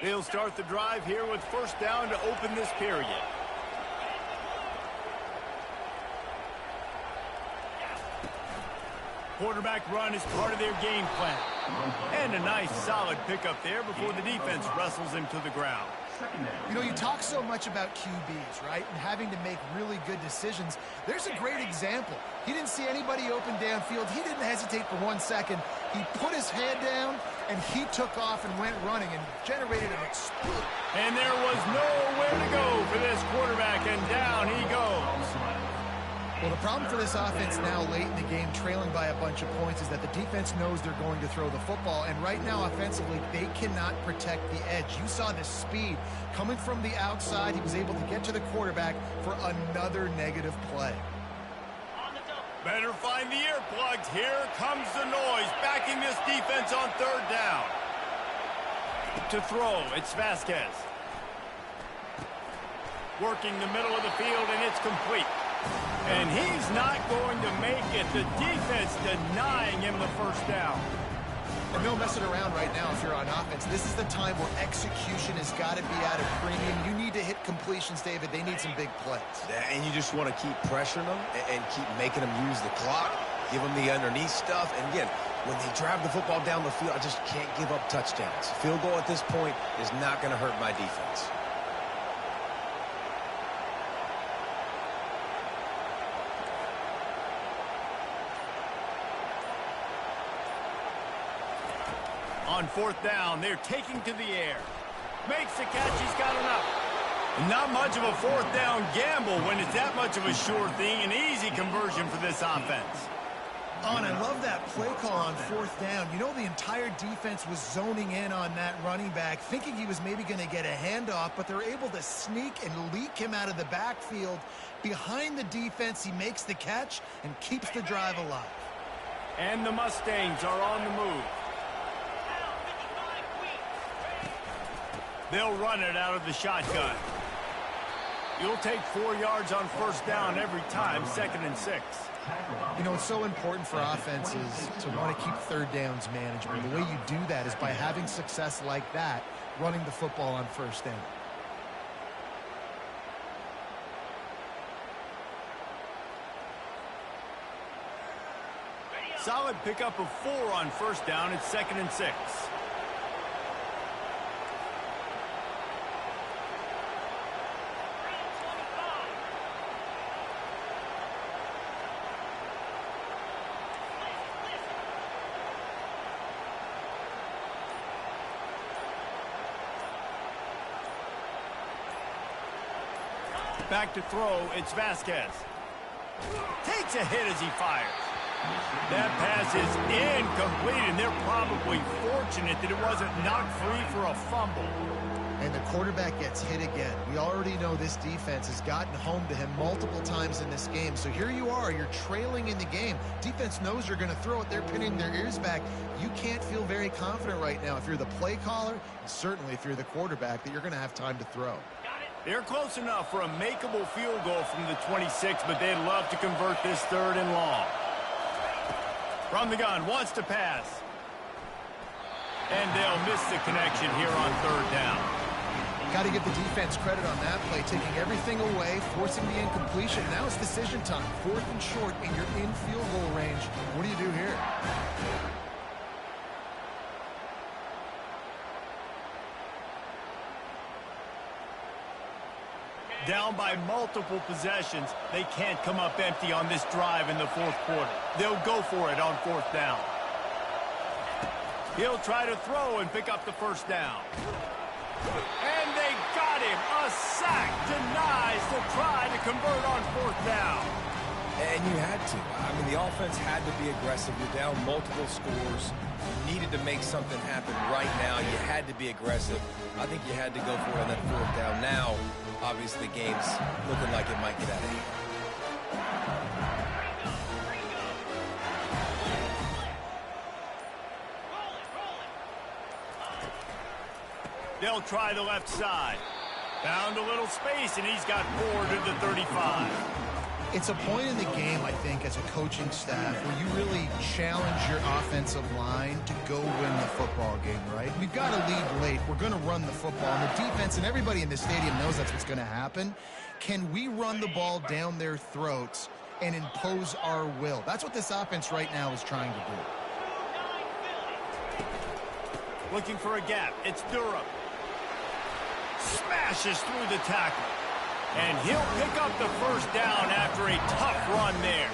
S1: They'll start the drive here with 1st down to open this period. Quarterback run is part of their game plan. And a nice solid pickup there before the defense wrestles him to the ground.
S2: You know, you talk so much about QBs, right, and having to make really good decisions. There's a great example. He didn't see anybody open downfield. He didn't hesitate for 1 second. He put his head down, and he took off and went running and generated an explosion.
S1: And there was nowhere to go for this quarterback, and down he goes.
S2: Well, the problem for this offense now late in the game, trailing by a bunch of points, is that the defense knows they're going to throw the football. And right now, offensively, they cannot protect the edge. You saw the speed coming from the outside. He was able to get to the quarterback for another negative play.
S1: Better find the earplugs. Here comes the noise, backing this defense on third down. To throw, it's Vasquez. Working the middle of the field, and it's complete. And he's not going to make it. The defense denying him the first down.
S2: And no messing around right now if you're on offense. This is the time where execution has got to be at a premium. You need to hit completions, David. They need some big plays.
S3: Yeah, and you just want to keep pressuring them and keep making them use the clock, give them the underneath stuff. And again, when they drive the football down the field, I just can't give up touchdowns. Field goal at this point is not going to hurt my defense.
S1: On fourth down, they're taking to the air. Makes the catch, he's got enough. Not much of a fourth down gamble when it's that much of a sure thing. An easy conversion for this offense.
S2: And I love that play call on fourth down. You know, the entire defense was zoning in on that running back, thinking he was maybe going to get a handoff, but they're able to sneak and leak him out of the backfield. Behind the defense, he makes the catch and keeps the drive alive.
S1: And the Mustangs are on the move. They'll run it out of the shotgun. You'll take 4 yards on first down every time, 2nd and 6.
S2: You know, it's so important for offenses to want to keep third downs manageable. The way you do that is by having success like that, running the football on first down.
S1: Solid pickup of 4 on first down. It's 2nd and 6. Back to throw, it's Vasquez. Takes a hit as he fires. That pass is incomplete, and they're probably fortunate that it wasn't knocked free for a fumble.
S2: And the quarterback gets hit again. We already know this defense has gotten home to him multiple times in this game. So here you are, you're trailing in the game. Defense knows you're going to throw it. They're pinning their ears back. You can't feel very confident right now if you're the play caller, and certainly if you're the quarterback, that you're going to have time to throw.
S1: They're close enough for a makeable field goal from the 26, but they'd love to convert this 3rd and long. From the gun, wants to pass. And they'll miss the connection here on 3rd down.
S2: Got to give the defense credit on that play, taking everything away, forcing the incompletion. Now it's decision time. 4th and short, and you're in field goal range. What do you do here?
S1: Down by multiple possessions, they can't come up empty on this drive in the 4th quarter. They'll go for it on 4th down. He'll try to throw and pick up the first down. And they got him. A sack denies the try to convert on 4th down.
S3: And you had to. I mean, the offense had to be aggressive. You're down multiple scores. You needed to make something happen right now. You had to be aggressive. I think you had to go for it on that 4th down. Now, obviously, the game's looking like it might get out of hand.
S1: They'll try the left side. Found a little space, and he's got 4 to the 35.
S2: It's a point in the game, I think, as a coaching staff, where you really challenge your offensive line to go win the football game, right? We've got to lead late. We're going to run the football. And the defense and everybody in the stadium knows that's what's going to happen. Can we run the ball down their throats and impose our will? That's what this offense right now is trying to do.
S1: Looking for a gap. It's Durham. Smashes through the tackle. And he'll pick up the first down after a tough run there.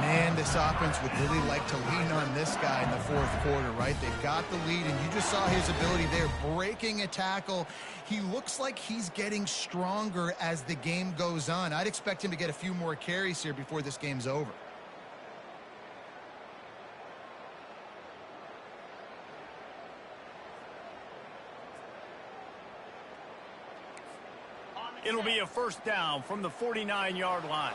S2: Man, this offense would really like to lean on this guy in the fourth quarter, right? They've got the lead, and you just saw his ability there, breaking a tackle. He looks like he's getting stronger as the game goes on. I'd expect him to get a few more carries here before this game's over.
S1: It'll be a first down from the 49-yard line.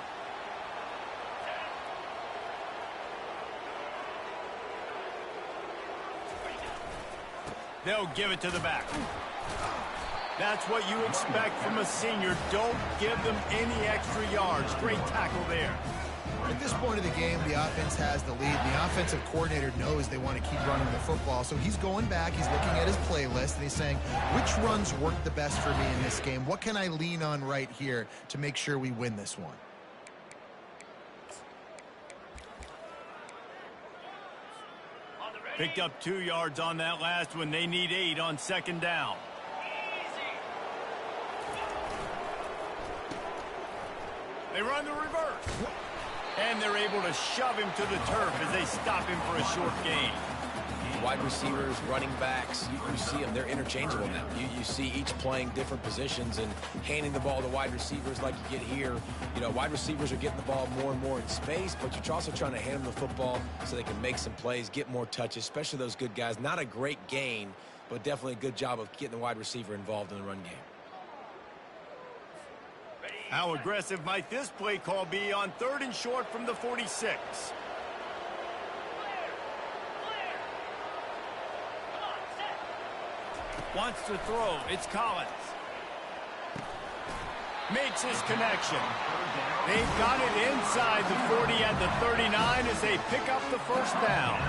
S1: They'll give it to the back. That's what you expect from a senior. Don't give them any extra yards. Great tackle there.
S2: At this point of the game, the offense has the lead. The offensive coordinator knows they want to keep running the football. So he's going back, he's looking at his playlist, and he's saying, which runs work the best for me in this game? What can I lean on right here to make sure we win this one?
S1: Picked up 2 yards on that last one. They need 8 on second down. They run the reverse. And they're able to shove him to the turf as they stop him for a short gain.
S3: Wide receivers, running backs, you see them. They're interchangeable now. You see each playing different positions and handing the ball to wide receivers like you get here. You know, wide receivers are getting the ball more and more in space, but you're also trying to hand them the football so they can make some plays, get more touches, especially those good guys. Not a great gain, but definitely a good job of getting the wide receiver involved in the run game.
S1: How aggressive might this play call be on 3rd and short from the 46? Wants to throw. It's Collins. Makes his connection. They've got it inside the 40 at the 39 as they pick up the first down.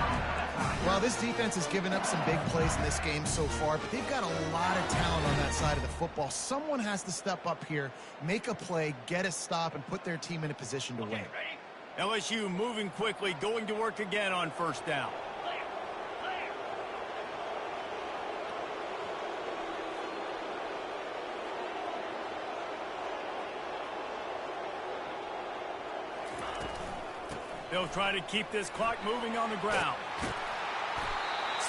S2: Well, this defense has given up some big plays in this game so far, but they've got a lot of talent on that side of the football. Someone has to step up here, make a play, get a stop, and put their team in a position to win.
S1: LSU moving quickly, going to work again on first down. They'll try to keep this clock moving on the ground.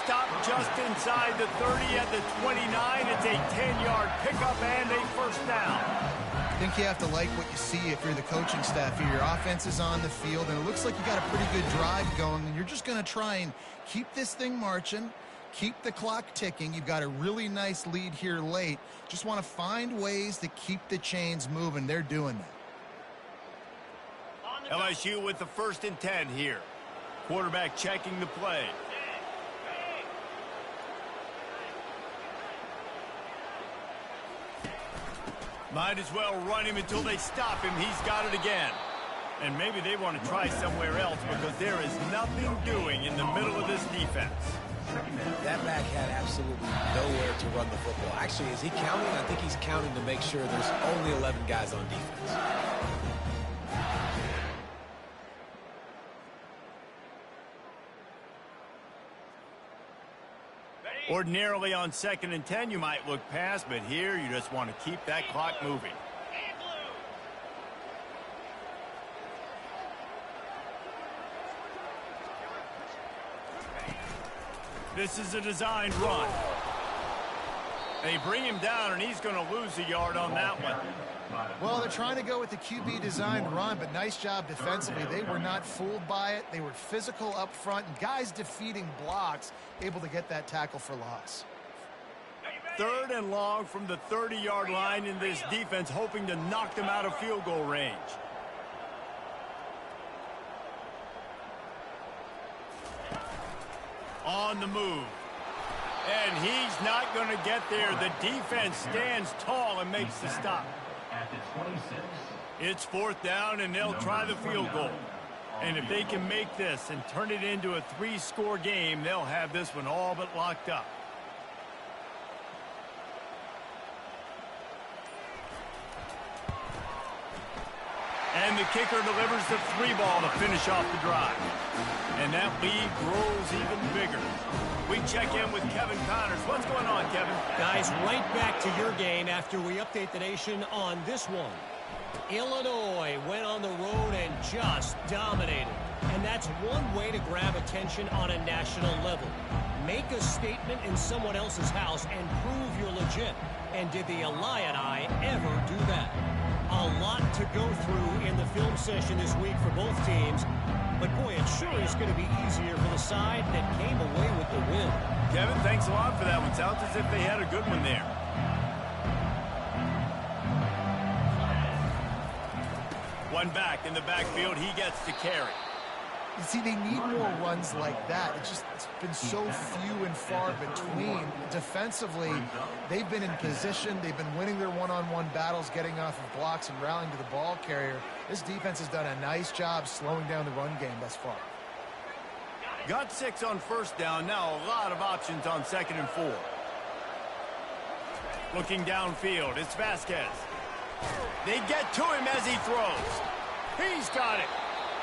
S1: Stop just inside the 30 at the 29. It's a 10-yard pickup and a first down.
S2: I think you have to like what you see if you're the coaching staff here. Your offense is on the field, and it looks like you got a pretty good drive going, and you're just going to try and keep this thing marching, keep the clock ticking. You've got a really nice lead here late. Just want to find ways to keep the chains moving. They're doing that.
S1: LSU with the 1st and 10 here. Quarterback checking the play. Might as well run him until they stop him. He's got it again. And maybe they want to try somewhere else because there is nothing doing in the middle of this defense.
S3: That back had absolutely nowhere to run the football. Actually, is he counting? I think he's counting to make sure there's only 11 guys on defense.
S1: Ordinarily on 2nd and 10, you might look past, but here you just want to keep that clock moving. This is a designed run. They bring him down, and he's going to lose a yard on that one.
S2: Well, they're trying to go with the QB designed run, but nice job defensively. They were not fooled by it. They were physical up front, and guys defeating blocks, able to get that tackle for loss.
S1: 3rd and long from the 30-yard line in this defense, hoping to knock them out of field goal range. On the move. And he's not going to get there. The defense stands tall and makes the stop.
S4: At the 26.
S1: It's 4th down, and they'll try the field goal. And if they can make this and turn it into a 3-score game, they'll have this one all but locked up. And the kicker delivers the 3-ball to finish off the drive. And that lead grows even bigger. We check in with Kevin Connors. What's going on, Kevin?
S6: Guys, right back to your game after we update the nation on this one. Illinois went on the road and just dominated. And that's one way to grab attention on a national level. Make a statement in someone else's house and prove you're legit. And did the Illini ever do that? A lot to go through in the film session this week for both teams. But boy, it sure is going to be easier for the side that came away with the win.
S1: Kevin, thanks a lot for that one. Sounds as if they had a good one there. One back in the backfield, he gets the carry.
S2: You see, they need more runs like that. It's been so few and far between. Defensively, they've been in position. They've been winning their one-on-one battles, getting off of blocks and rallying to the ball carrier. This defense has done a nice job slowing down the run game thus far.
S1: Got 6 on first down. Now a lot of options on 2nd and 4. Looking downfield, it's Vasquez. They get to him as he throws. He's got it.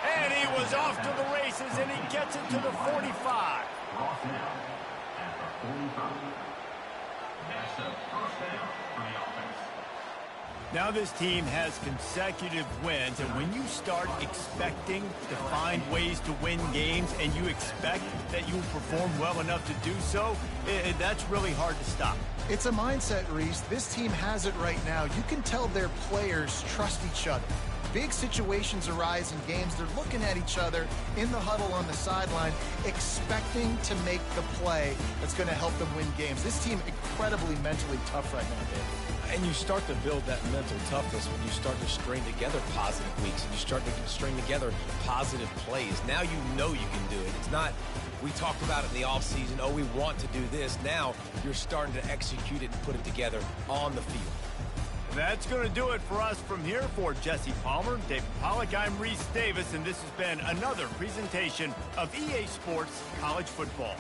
S1: And he was off to the races, and he gets it to the 45.
S4: Lost now at the 45. That's a first down for the offense.
S1: Now this team has consecutive wins, and when you start expecting to find ways to win games and you expect that you will perform well enough to do so, that's really hard to stop.
S2: It's a mindset, Reese. This team has it right now. You can tell their players trust each other. Big situations arise in games. They're looking at each other in the huddle on the sideline, expecting to make the play that's going to help them win games. This team incredibly mentally tough right now, Dave.
S3: And you start to build that mental toughness when you start to string together positive weeks and you start to string together positive plays. Now you know you can do it. It's not, we talked about it in the offseason, oh, we want to do this. Now you're starting to execute it and put it together on the field.
S1: That's going to do it for us from here. For Jesse Palmer, David Pollack, I'm Reese Davis, and this has been another presentation of EA Sports College Football.